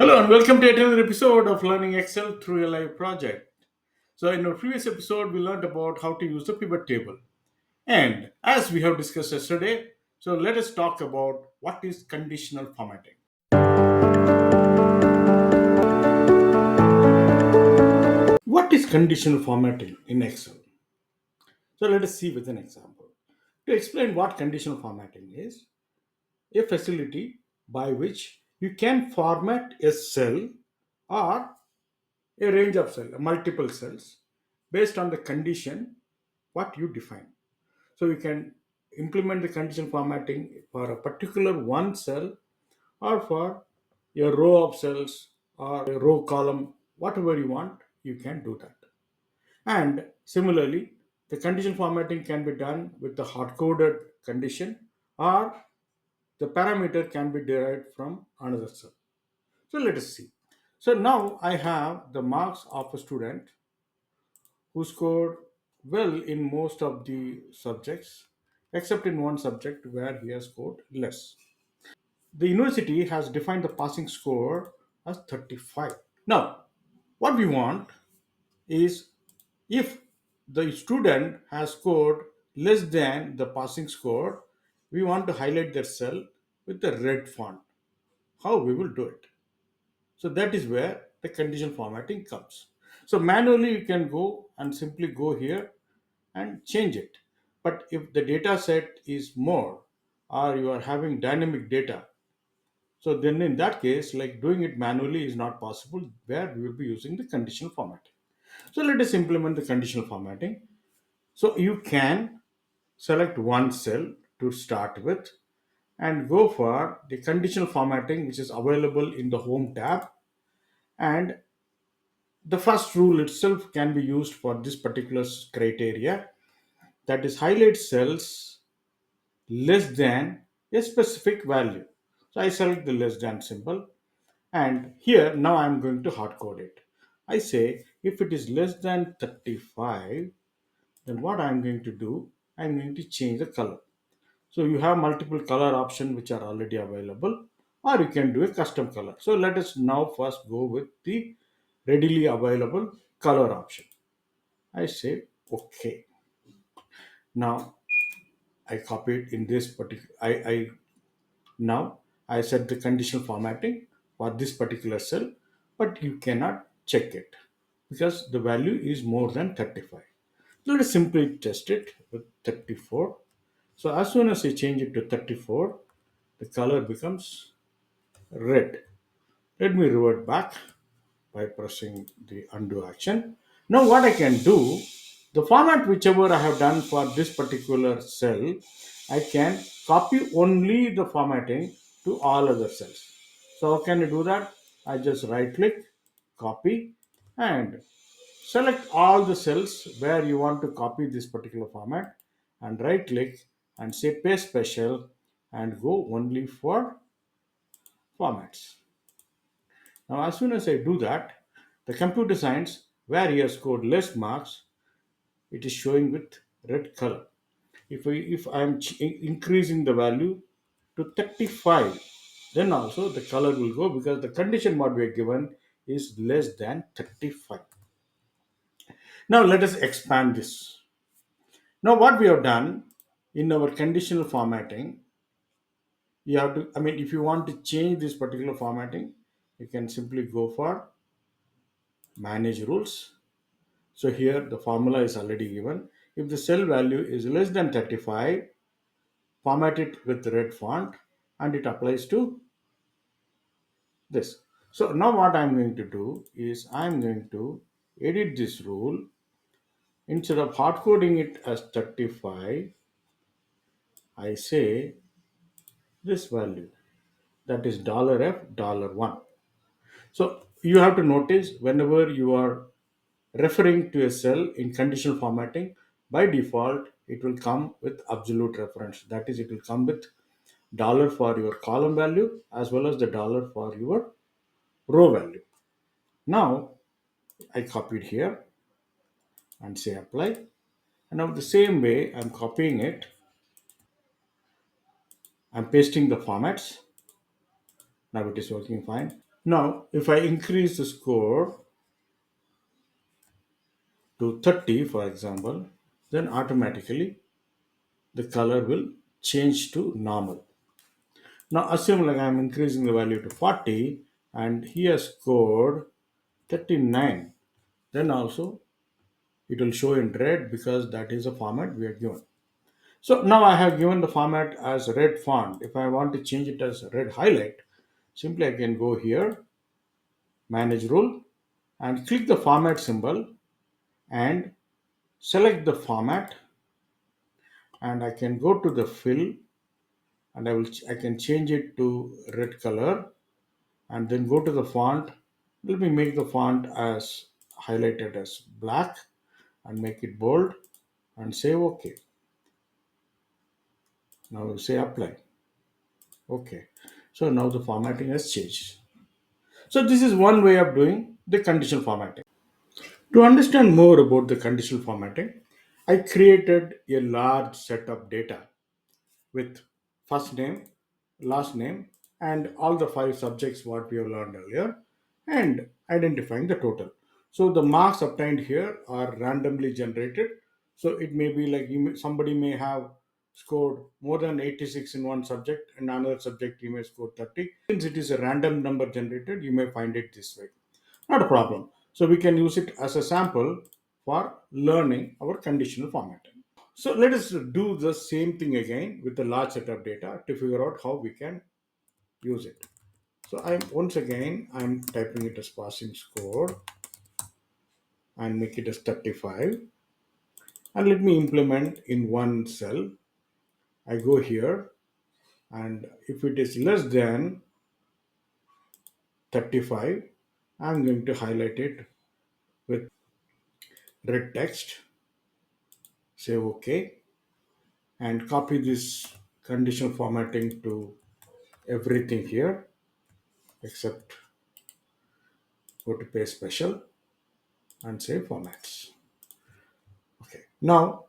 Hello and welcome to another episode of Learning Excel through a live project. So, in our previous episode, we learned about how to use the pivot table. And as we have discussed yesterday, so let us talk about what is conditional formatting. What is conditional formatting in Excel? So, let us see with an example. To explain what conditional formatting is, a facility by which you can format a cell or a range of cells, multiple cells, based on the condition what you define. So you can implement the condition formatting for a particular one cell or for a row of cells or a row column, whatever you want, you can do that. And similarly, the condition formatting can be done with the hard coded condition or the parameter can be derived from another cell. So let us see. So now I have the marks of a student who scored well in most of the subjects, except in one subject where he has scored less. The university has defined the passing score as 35. Now, what we want is if the student has scored less than the passing score, we want to highlight that cell with the red font. How we will do it? So that is where the condition formatting comes. So manually you can go and simply go here and change it. But if the data set is more or you are having dynamic data, so then in that case, like doing it manually is not possible where we will be using the conditional formatting. So let us implement the conditional formatting. So you can select one cell to start with and go for the conditional formatting which is available in the home tab, and the first rule itself can be used for this particular criteria, that is highlight cells less than a specific value. So I select the less than symbol, and here now I'm going to hard code it. I say if it is less than 35, then what I'm going to do, I'm going to change the color. So you have multiple color options which are already available, or you can do a custom color. So let us now first go with the readily available color option. I say okay. Now I copy it in this particular. I Now I set the conditional formatting for this particular cell, but you cannot check it because the value is more than 35. Let us simply test it with 34. So as soon as I change it to 34, the color becomes red. Let me revert back by pressing the undo action. Now what I can do, the format whichever I have done for this particular cell, I can copy only the formatting to all other cells. So how can I do that? I just right click, copy, and select all the cells where you want to copy this particular format, and right click and say paste special and go only for formats. Now, as soon as I do that, the computer science where he has scored less marks, it is showing with red color. If I am increasing the value to 35, then also the color will go because the condition what we are given is less than 35. Now let us expand this. Now what we have done in our conditional formatting, you have to, I mean, if you want to change this particular formatting, you can simply go for manage rules. So here the formula is already given. If the cell value is less than 35, format it with red font and it applies to this. So now what I'm going to do is I'm going to edit this rule. Instead of hard coding it as 35, I say this value, that is $F$1. So you have to notice whenever you are referring to a cell in conditional formatting, by default it will come with absolute reference. That is, it will come with dollar for your column value as well as the dollar for your row value. Now I copied here and say apply. And now the same way I'm copying it, I'm pasting the formats. Now it is working fine. Now if I increase the score to 30 for example, then automatically the color will change to normal. Now assume like I'm increasing the value to 40 and he has scored 39, then also it will show in red because that is a format we are given. So now I have given the format as red font. If I want to change it as red highlight, simply I can go here, manage rule, and click the format symbol and select the format, and I can go to the fill and I can change it to red color and then go to the font. Let me make the font as highlighted as black and make it bold and say OK. Now we say apply. OK. So now the formatting has changed. So this is one way of doing the conditional formatting. To understand more about the conditional formatting, I created a large set of data with first name, last name, and all the five subjects what we have learned earlier, and identifying the total. So the marks obtained here are randomly generated. So it may be like somebody may have scored more than 86 in one subject and another subject you may score 30. Since it is a random number generated, you may find it this way. Not a problem. So we can use it as a sample for learning our conditional formatting. So let us do the same thing again with a large set of data to figure out how we can use it. So I'm typing it as passing score and make it as 35, and let me implement in one cell. I go here, and if it is less than 35, I'm going to highlight it with red text, say OK, and copy this conditional formatting to everything here except go to paste special and say formats. Okay. Now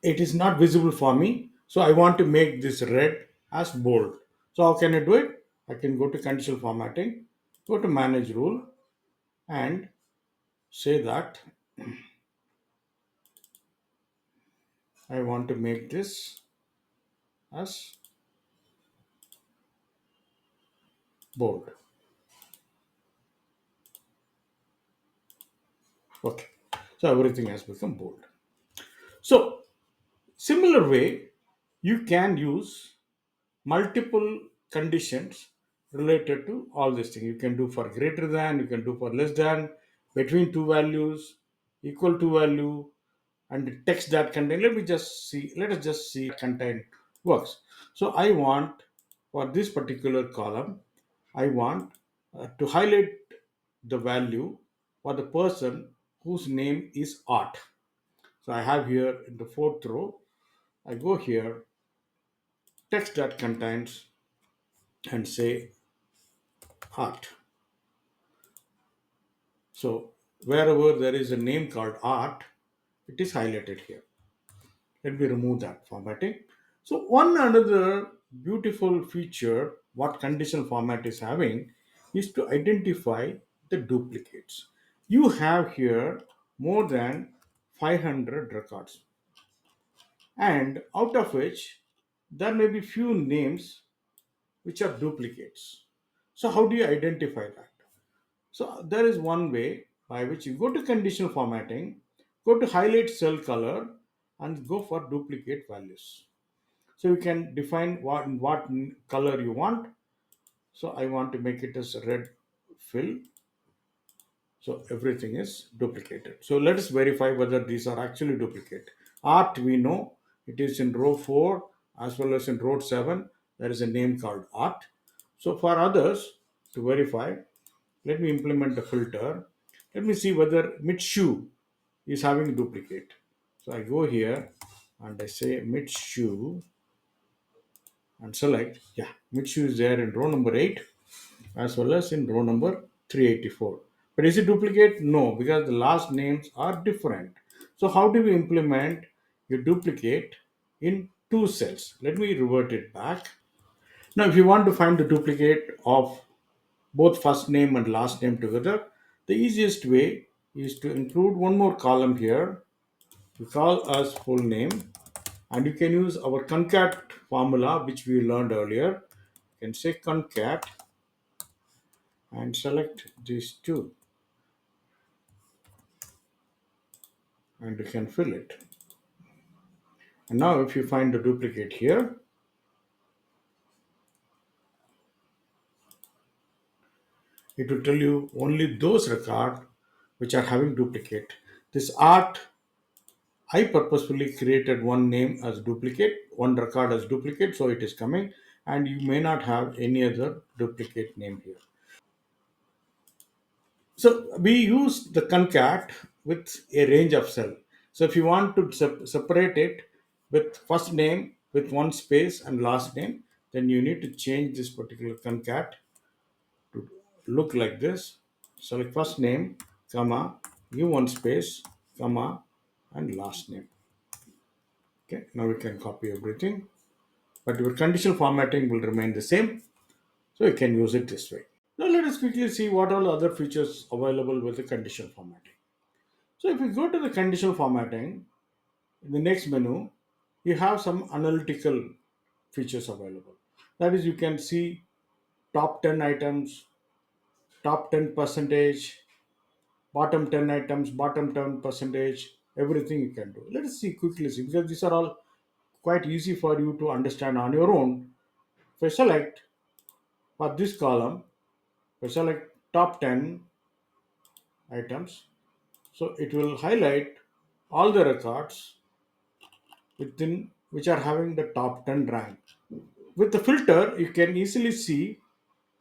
it is not visible for me. So I want to make this red as bold. So how can I do it? I can go to conditional formatting, go to manage rule and say that I want to make this as bold. Okay. So everything has become bold. So similar way, you can use multiple conditions related to all these things. You can do for greater than, you can do for less than, between two values, equal to value, and the text that contain. Let us just see content works. So I want for this particular column, I want to highlight the value for the person whose name is Art. So I have here in the fourth row, I go here, text that contains and say Art. So wherever there is a name called Art, it is highlighted here. Let me remove that formatting. So one another beautiful feature what conditional format is having is to identify the duplicates. You have here more than 500 records, and out of which there may be few names which are duplicates. So how do you identify that? So there is one way by which you go to conditional formatting, go to highlight cell color, and go for duplicate values. So you can define what color you want. So I want to make it as red fill. So everything is duplicated. So let us verify whether these are actually duplicate. Art we know it is in row 4 as well as in row 7. There is a name called art. So for others to verify, let me implement the filter. Let me see whether mid-shoe is having duplicate. So I go here and I say mid-shoe and select. Yeah, mid-shoe is there in row number 8 as well as in row number 384. But is it duplicate? No, because the last names are different. So how do we implement a duplicate in two cells? Let me revert it back. Now, if you want to find the duplicate of both first name and last name together. The easiest way is to include one more column here. We call as full name, and you can use our concat formula which we learned earlier. You can say concat and select these two, and you can fill it. And now if you find the duplicate here, it will tell you only those records which are having duplicate. This art, I purposefully created one name as duplicate, one record as duplicate, so it is coming, and you may not have any other duplicate name here. So we use the concat with a range of cell. So if you want to separate it with first name with one space and last name, then you need to change this particular concat to look like this. Select first name, comma, give one space, comma, and last name. Okay, now we can copy everything, but your conditional formatting will remain the same, so you can use it this way. Now let us quickly see what all other features available with the conditional formatting. So if you go to the conditional formatting, in the next menu, you have some analytical features available. That is, you can see top 10 items, top 10 percentage, bottom 10 items, bottom 10 percentage, everything you can do. Let us see quickly see, because these are all quite easy for you to understand on your own. If I select for this column, if I select top 10 items, so it will highlight all the records within which are having the top 10 rank. With the filter, you can easily see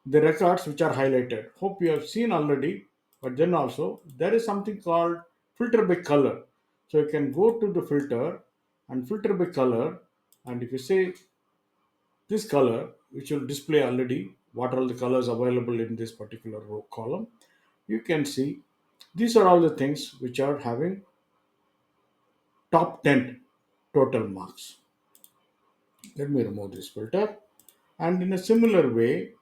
the records which are highlighted. Hope you have seen already, but then also there is something called filter by color. So you can go to the filter and filter by color, and if you say this color, which will display already what are all the colors available in this particular row column, you can see these are all the things which are having top 10 total marks. Let me remove this filter. And in a similar way,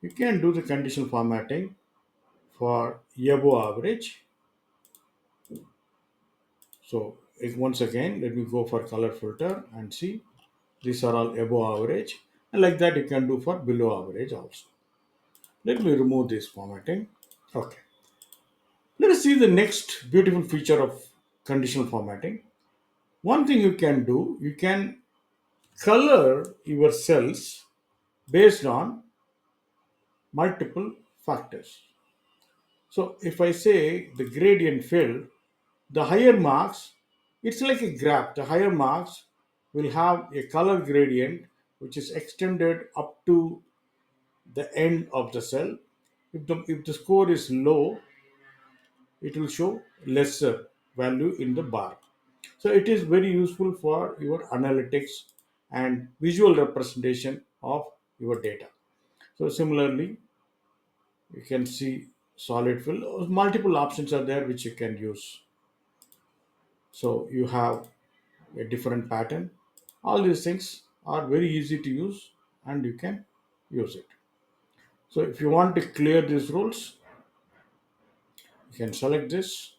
you can do the conditional formatting for above average. So once again, let me go for color filter and see these are all above average. And like that, you can do for below average also. Let me remove this formatting. Okay. Let us see the next beautiful feature of conditional formatting. One thing you can do, you can color your cells based on multiple factors. So if I say the gradient field, the higher marks, it's like a graph. The higher marks will have a color gradient which is extended up to the end of the cell. If the score is low, it will show lesser value in the bar. So it is very useful for your analytics and visual representation of your data. So similarly, you can see solid fill. Multiple options are there which you can use. So you have a different pattern. All these things are very easy to use and you can use it. So if you want to clear these rules, you can select this,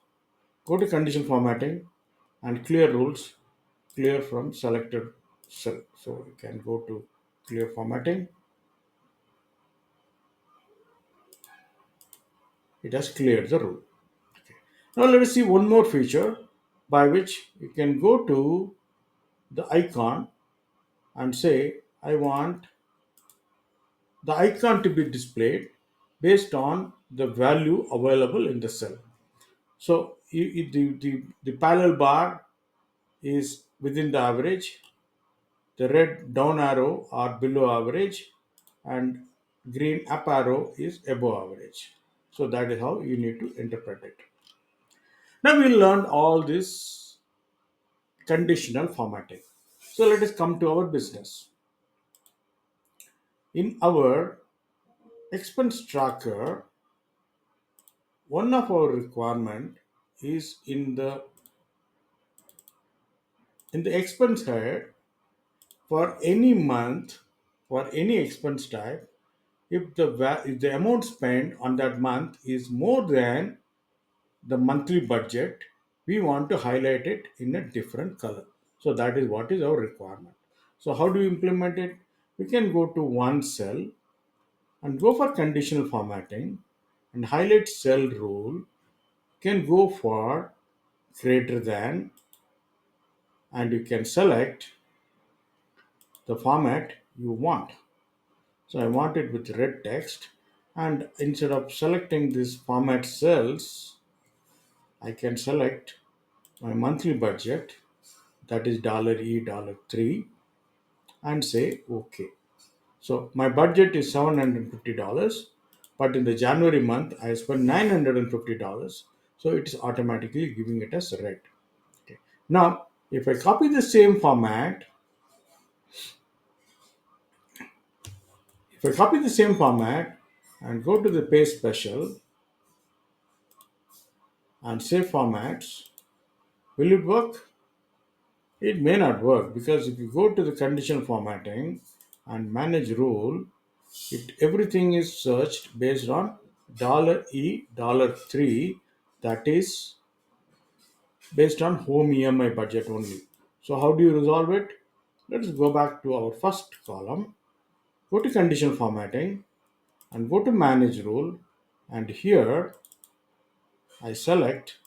go to condition formatting and clear rules, clear from selected cell. So you can go to clear formatting. It has cleared the rule. Now let us see one more feature by which you can go to the icon and say, I want the icon to be displayed based on the value available in the cell. So the parallel bar is within the average, the red down arrow are below average, and green up arrow is above average. So that is how you need to interpret it. Now we learned all this conditional formatting. So let us come to our business. In our expense tracker, one of our requirement is in the expense head for any month, for any expense type, if the amount spent on that month is more than the monthly budget, we want to highlight it in a different color. So that is what is our requirement. So how do we implement it? We can go to one cell and go for conditional formatting and highlight cell rule. Can go for greater than, and you can select the format you want. So I want it with red text, and instead of selecting this format cells, I can select my monthly budget, that is $E $3, and say OK. So my budget is $750, but in the January month I spent $950. So it is automatically giving it as red. Okay. Now, if I copy the same format, if I copy the same format and go to the paste special and save formats, will it work? It may not work, because if you go to the condition formatting and manage rule, everything is searched based on $E $3, that is based on home EMI budget only. So how do you resolve it? Let's go back to our first column, go to condition formatting and go to manage rule, and here I select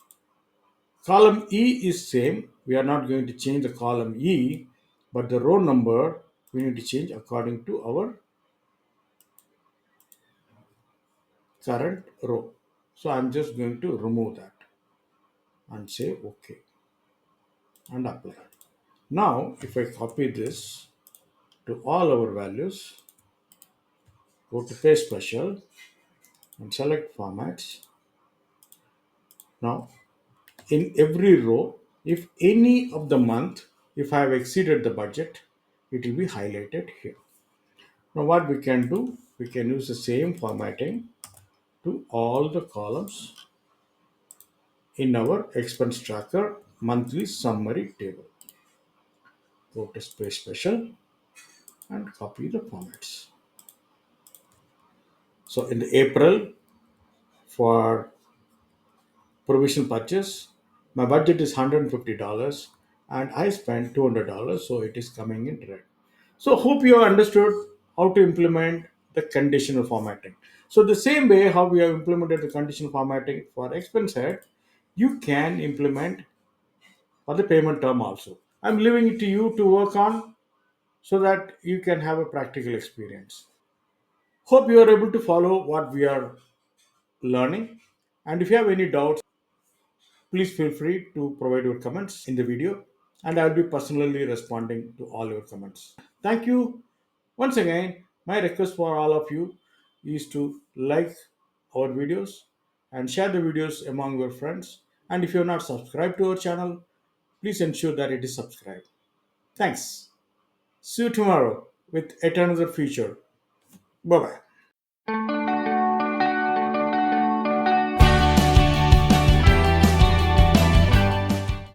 column E is same. We are not going to change the column E, but the row number we need to change according to our current row. So I'm just going to remove that and say OK and apply. Now, if I copy this to all our values, go to paste special and select formats. Now, in every row, if any of the month, if I have exceeded the budget, it will be highlighted here. Now, what we can do, we can use the same formatting to all the columns in our expense tracker monthly summary table. Go to space special and copy the formats. So in the April, for provisional purchase, my budget is $150 and I spent $200, so it is coming in red. So hope you have understood how to implement the conditional formatting. So the same way how we have implemented the conditional formatting for expense head, you can implement for the payment term also. I'm leaving it to you to work on so that you can have a practical experience. Hope you are able to follow what we are learning. And if you have any doubts, please feel free to provide your comments in the video, and I'll be personally responding to all your comments. Thank you. Once again, my request for all of you is to like our videos and share the videos among your friends. And if you're not subscribed to our channel, please ensure that it is subscribed. Thanks. See you tomorrow with yet another feature. Bye bye.